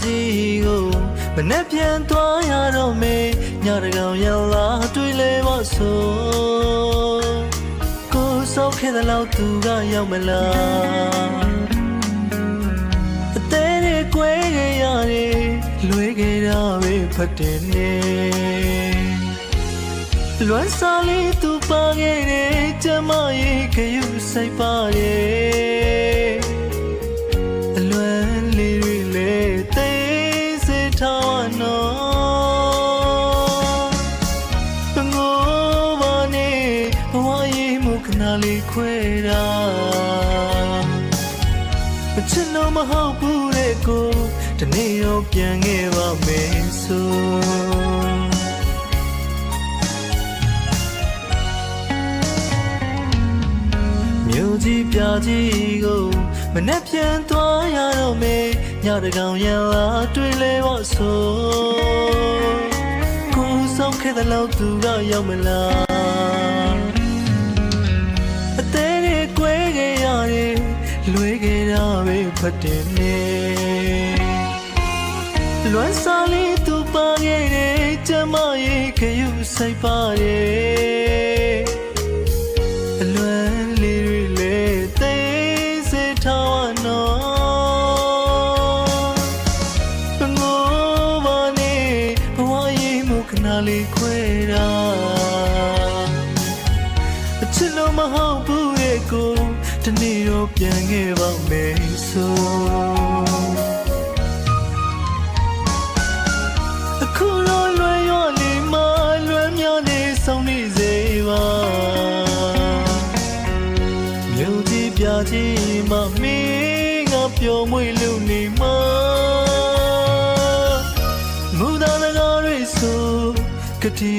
ကြီးကိုမနဲ့ပြန်သွားရတော့မေညတကောင်ရလာတွေ့လဲပါဆိုကိုစောက်ခဲ့တဲ့လောက်သူကရောက်မလားအသေးတွေကွဲခဲ့ရတယ်လွေးခဲ့တာပဲဖတ်တယ်နေလွမ်းစားလေးသူပါခဲ့တယ်ကျမရဲ့ခရုစိတ်ပါတယ်အလွမ်းလေးတွေလေသိစေထားနော်ငိုပါနေဘဝရဲ့မုခနာလေးခွဲတာမချစ်လို့မဟုတ်ဘူးတဲ့ကိုတနေ့ရောပြန်ခဲ့ပါမယ်ဆိုမြို့ကြီးပြကြီးကိုမနဲ့ပြန်သွားရတော့မေညတကောင်ရလာတွေ့လဲပါဆိုကိုဆောင်ခဲ့တဲ့လောက်သူကရောက်မလားအသေးတွေကွဲခဲ့ရတယ်လွေးခဲ့တာပဲဖတ်တယ်နေလွမ်းစားလေးသူပါခဲ့တယ်ကျမရဲ့ခရုစိတ်ပါတယ်အလွမ်းလေးတွေလေသိစေထားနော်ငိုပါနေဘဝရဲ့မုခနာလေးခွဲတာအချစ်လို့မဟုတ်ဘူးရဲ့ကိုတနေ့တော့ပြန်ခဲ့ပါမယ်ဆိုအခုတော့လွယ်ရောလေးမလွယ်များနေဆောင်နေစေပါမြို့ကြီးပြကြီးမမင်းကပျော်မွေ့လို့နေမှာငူသားငါတွေဆိုကတိ